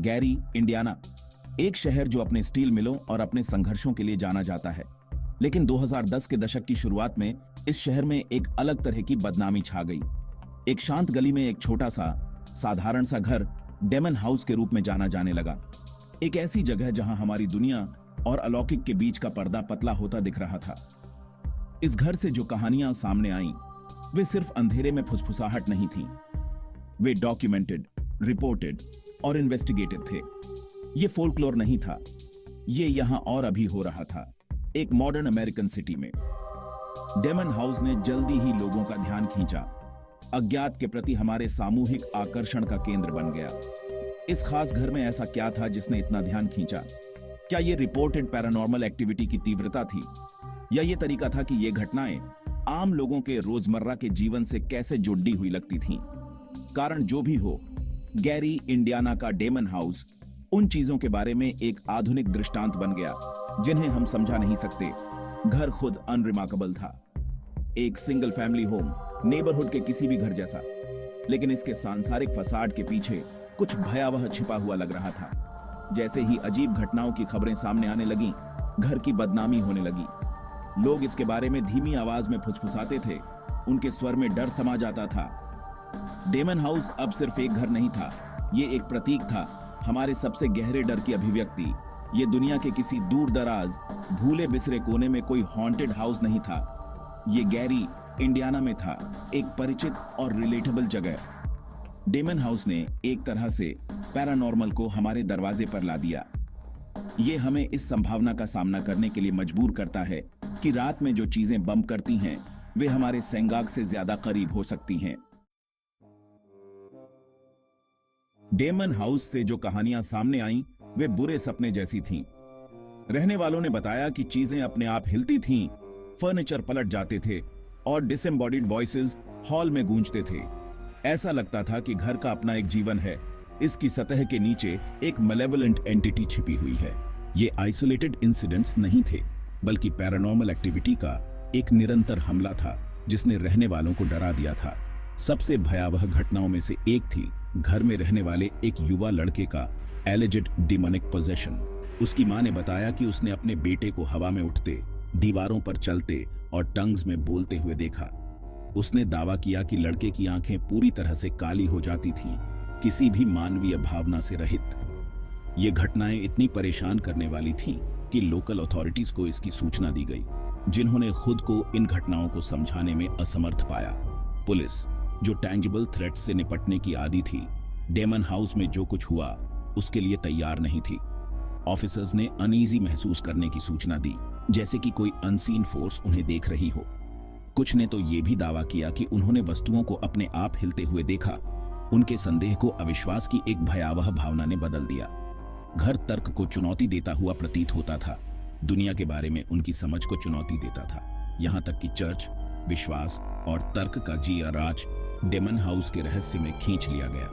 Gary, Indiana, एक शहर जो अपने स्टील मिलों और अपने संघर्षों के लिए जाना जाता है। लेकिन 2010 के दशक की शुरुआत में इस शहर में एक अलग तरह की बदनामी छा गई। एक शांत गली में एक छोटा सा साधारण सा घर डेमन हाउस के रूप में जाना जाने लगा। एक ऐसी जगह जहां हमारी दुनिया और अलौकिक के बीच का पर्दा पतला होता दिख रहा था। इस घर से जो कहानियां सामने आईं, वे सिर्फ अंधेरे में फुसफुसाहट नहीं थीं। वे डॉक्यूमेंटेड, रिपोर्टेड और इन्वेस्टिगेटेड थे। ये फोल्कलोर नहीं था, ये यहां और अभी हो रहा था, एक मॉडर्न अमेरिकन सिटी में। डेमन हाउस ने जल्दी ही लोगों का ध्यान खींचा, अज्ञात के प्रति हमारे सामूहिक आकर्षण का केंद्र बन गया। इस खास घर में ऐसा क्या था जिसने इतना ध्यान खींचा? क्या ये रिपोर्टेड पैरानॉर्मल एक्टिविटी की तीव्रता थी, या ये तरीका था कि ये घटनाएं आम लोगों के रोजमर्रा के जीवन से कैसे जुड़ी हुई लगती थीं? कारण जो भी हो, गैरी, इंडियाना का डेमन हाउस उन चीजों के बारे में एक आधुनिक दृष्टांत बन गया जिन्हें हम समझा नहीं सकते। घर खुद अनरिमार्केबल था, एक सिंगल फैमिली होम, नेबरहुड के किसी भी घर जैसा, लेकिन इसके सांसारिक फसाड के पीछे कुछ भयावह छिपा हुआ लग रहा था। जैसे ही अजीब घटनाओं की खबरें सामने आने लगीं, घर की बदनामी होने लगी। लोग इसके बारे में धीमी आवाज में फुसफुसाते थे, उनके स्वर में डर समा जाता था। डेमन हाउस अब सिर्फ एक घर नहीं था, ये एक प्रतीक था, हमारे सबसे गहरे डर की अभिव्यक्ति। ये दुनिया के किसी दूर दराज, भूले बिसरे कोने में कोई हॉन्टेड हाउस नहीं था, ये गैरी, इंडियाना में था, एक परिचित और रिलेटेबल जगह। डेमन हाउस ने एक तरह से पैरानॉर्मल को हमारे दरवाजे पर ला दिया। ये हमें इस संभावना का सामना करने के लिए मजबूर करता है कि रात में जो चीजें बम करती हैं, वे हमारे सेंगाग से ज्यादा करीब हो सकती हैं। डेमन हाउस से जो कहानियां सामने आईं, वे बुरे सपने जैसी थीं। रहने वालों ने बताया कि चीजें अपने आप हिलती थीं, फर्नीचर पलट जाते थे और डिसएम्बॉडीड वॉइसेस हॉल में गूंजते थे। ऐसा लगता था कि घर का अपना एक जीवन है, इसकी सतह के नीचे एक मैलेवोलेंट एंटिटी छिपी हुई है। ये आइसोलेटेड इंसिडेंट्स नहीं थे, बल्कि पैरानॉर्मल एक्टिविटी का एक निरंतर हमला था जिसने रहने वालों को डरा दिया था। सबसे भयावह घटनाओं में से एक थी घर में रहने वाले एक युवा लड़के का एलिजिड डिमोनिक पोजेशन। उसकी मां ने बताया कि उसने अपने बेटे को हवा में उठते, दीवारों पर चलते और टंग्स में बोलते हुए देखा। उसने दावा किया कि लड़के की आंखें पूरी तरह से काली हो जाती थीं, किसी भी मानवीय भावना से रहित। ये घटनाएं इतनी परेशान करने वाली थीं कि लोकल अथॉरिटीज को इसकी सूचना दी गई, जिन्होंने खुद को इन घटनाओं को समझाने में असमर्थ पाया। पुलिस, जो टैंजिबल थ्रेट से निपटने की आदी थी, डेमन हाउस में जो कुछ हुआ उसके लिए तैयार नहीं थी। ऑफिसर्स ने अनईजी महसूस करने की सूचना दी, जैसे कि कोई अनसीन फोर्स उन्हें देख रही हो। कुछ ने तो यह भी दावा किया कि उन्होंने वस्तुओं को अपने आप हिलते हुए देखा। उनके संदेह को अविश्वास की एक भयावह भावना ने बदल दिया। घर तर्क को चुनौती देता हुआ प्रतीत होता था, दुनिया के बारे में उनकी समझ को चुनौती देता था। यहां तक कि चर्च, विश्वास और तर्क का जिया राज डेमन हाउस के रहस्य में खींच लिया गया।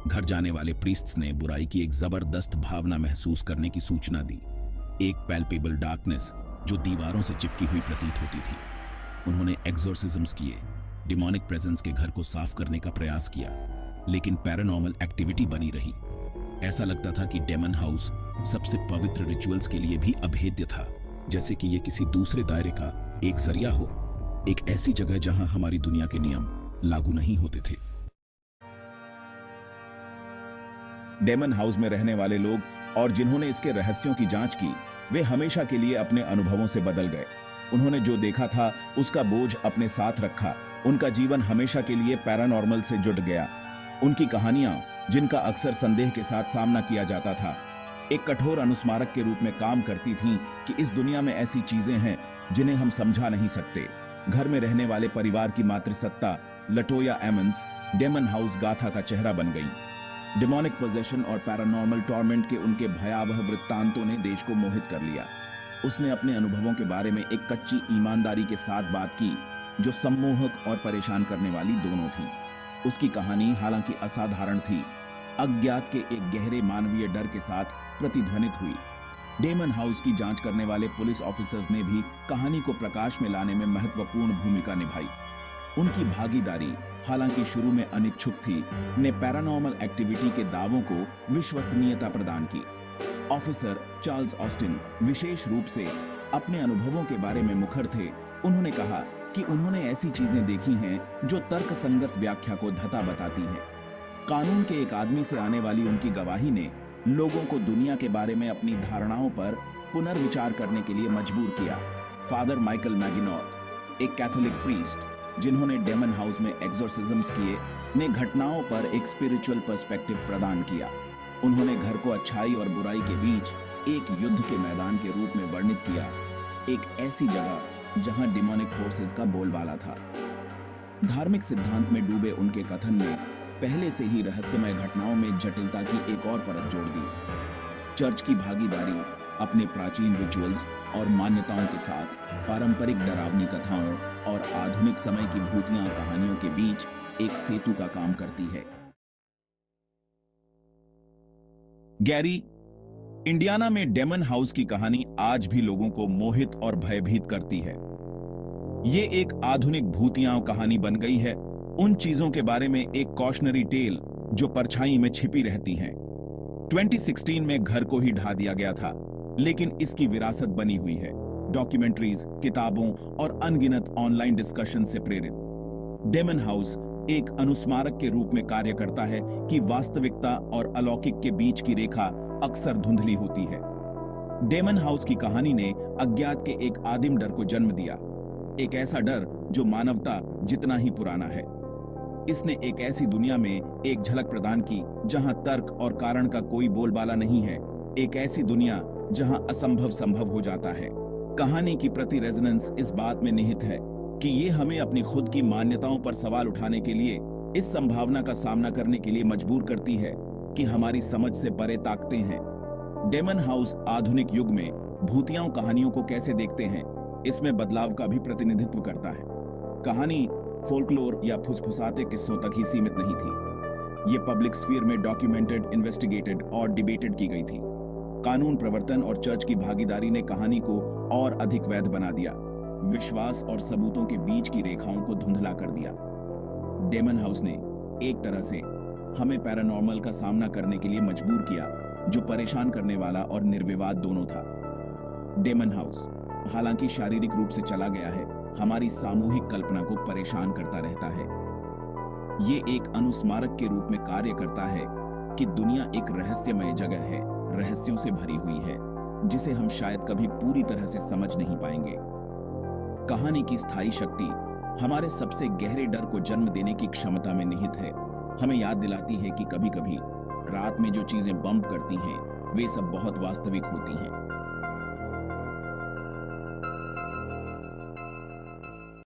घर जाने वाले प्रीस्ट्स ने बुराई की एक जबरदस्त भावना महसूस करने की सूचना दी, एक पैल्पेबल डार्कनेस जो दीवारों से चिपकी हुई प्रतीत होती थी। उन्होंने एक्सोर्सिज्म्स किए, डिमोनिक प्रेजेंस के घर को साफ करने का प्रयास किया, लेकिन पैरानॉर्मल एक्टिविटी बनी रही। ऐसा लगता था कि डेमन हाउस सबसे पवित्र रिचुअल्स के लिए भी अभेद्य था, जैसे कि यह किसी दूसरे दायरे का एक जरिया हो, एक ऐसी जगह जहां हमारी दुनिया के नियम लागू नहीं होते थे। डेमन हाउस में रहने वाले लोग और जिन्होंने इसके रहस्यों की जांच की, वे हमेशा के लिए अपने अनुभवों से बदल गए। उन्होंने जो देखा था उसका बोझ अपने साथ रखा। उनका जीवन हमेशा के लिए पैरानॉर्मल से जुड़ गया। उनकी कहानियां, जिनका अक्सर संदेह के साथ सामना किया जाता था, एक कठोर अनुस्मारक के रूप में काम करती थीं कि इस दुनिया में ऐसी चीजें हैं जिन्हें हम समझा नहीं सकते। घर में रहने वाले परिवार की मातृसत्ता लटोया एमंस डेमन हाउस गाथा का चेहरा बन गई। डिमोनिक पोजेशन और पैरानॉर्मल टॉर्मेंट के उनके भयावह वृत्तांतों ने देश को मोहित कर लिया। उसने अपने अनुभवों के बारे में एक कच्ची ईमानदारी के साथ बात की, जो सम्मोहक और परेशान करने वाली दोनों थी। उसकी कहानी हालांकि असाधारण थी, अज्ञात के एक गहरे मानवीय डर के साथ प्रतिध्वनित हुई। डेमन हाउस की जांच करने वाले पुलिस ऑफिसर्स ने भी कहानी को प्रकाश में लाने में महत्वपूर्ण भूमिका निभाई। उनकी भागीदारी हालांकि शुरू में अनिच्छुक थी, ने पैरानॉर्मल एक्टिविटी के दावों को विश्वसनीयता प्रदान की। ऑफिसर चार्ल्स ऑस्टिन विशेष रूप से अपने अनुभवों के बारे में मुखर थे। उन्होंने कहा कि उन्होंने ऐसी चीजें देखी हैं जो तर्कसंगत व्याख्या को धता बताती हैं। कानून के एक आदमी से आने वाली उनकी गवाही ने लोगों को दुनिया के बारे में अपनी धारणाओं पर पुनर्विचार करने के लिए मजबूर किया। फादर माइकल मैगिनॉर्थ, एक कैथोलिक प्रीस्ट जिन्होंने डेमन हाउस में एक्सोर्सिज्म्स किए, ने घटनाओं पर एक स्पिरिचुअल पर्सपेक्टिव प्रदान किया। उन्होंने घर को अच्छाई और बुराई के बीच एक युद्ध के मैदान के रूप में वर्णित किया, एक ऐसी जगह जहां डिमोनिक फोर्सेस का बोलबाला था। धार्मिक सिद्धांत में डूबे उनके कथन ने पहले से ही रहस्यमय घटनाओं में जटिलता की एक और परत जोड़ दी। चर्च की भागीदारी अपने प्राचीन रिचुअल्स और मान्यताओं के साथ पारंपरिक डरावनी कथाओं और आधुनिक समय की भूतिया कहानियों के बीच एक सेतु का काम करती है। गैरी, इंडियाना में डेमन हाउस की कहानी आज भी लोगों को मोहित और भयभीत करती है। ये एक आधुनिक भूतिया कहानी बन गई है, उन चीजों के बारे में एक कॉशनरी टेल जो परछाई में छिपी रहती हैं। 2016 में घर को ही ढा दिया गया था, लेकिन इसकी विरासत बनी हुई है, डॉक्यूमेंट्रीज, किताबों और अनगिनत ऑनलाइन डिस्कशन से प्रेरित। डेमन हाउस एक अनुस्मारक के रूप में कार्य करता है कि वास्तविकता और अलौकिक के बीच की रेखा अक्सर धुंधली होती है। डेमन हाउस की कहानी ने अज्ञात के एक आदिम डर को जन्म दिया, एक ऐसा डर जो मानवता जितना ही पुराना है। इसने एक ऐसी दुनिया में एक झलक प्रदान की जहां तर्क और कारण का कोई बोलबाला नहीं है, एक ऐसी दुनिया जहां असंभव संभव हो जाता है। कहानी की प्रति रेजोनेंस इस बात में निहित है कि ये हमें अपनी खुद की मान्यताओं पर सवाल उठाने के लिए, इस संभावना का सामना करने के लिए मजबूर करती है कि हमारी समझ से परे ताकते हैं। डेमन हाउस आधुनिक युग में भूतिया कहानियों को कैसे देखते हैं, इसमें बदलाव का भी प्रतिनिधित्व करता है। कहानी फोल्कलोर या फुसफुसाते किस्सों तक ही सीमित नहीं थी। ये पब्लिक स्फीयर में डॉक्यूमेंटेड, इन्वेस्टिगेटेड और डिबेटेड की गई थी। कानून प्रवर्तन और चर्च की भागीदारी ने कहानी को और अधिक वैध बना दिया, विश्वास और सबूतों के बीच की रेखाओं को धुंधला कर दिया। डेमन हाउस ने एक तरह से हमें पैरानॉर्मल का सामना करने के लिए मजबूर किया, जो परेशान करने वाला और निर्विवाद दोनों था। डेमन हाउस हालांकि शारीरिक रूप से चला गया है, हमारी सामूहिक कल्पना को परेशान करता रहता है। ये एक अनुस्मारक के रूप में कार्य करता है कि दुनिया एक रहस्यमय जगह है, रहस्यों से भरी हुई है, जिसे हम शायद कभी पूरी तरह से समझ नहीं पाएंगे। कहानी की स्थायी शक्ति हमारे सबसे गहरे डर को जन्म देने की क्षमता में निहित है। हमें याद दिलाती है कि कभी-कभी रात में जो चीजें बम्प करती हैं, वे सब बहुत वास्तविक होती हैं।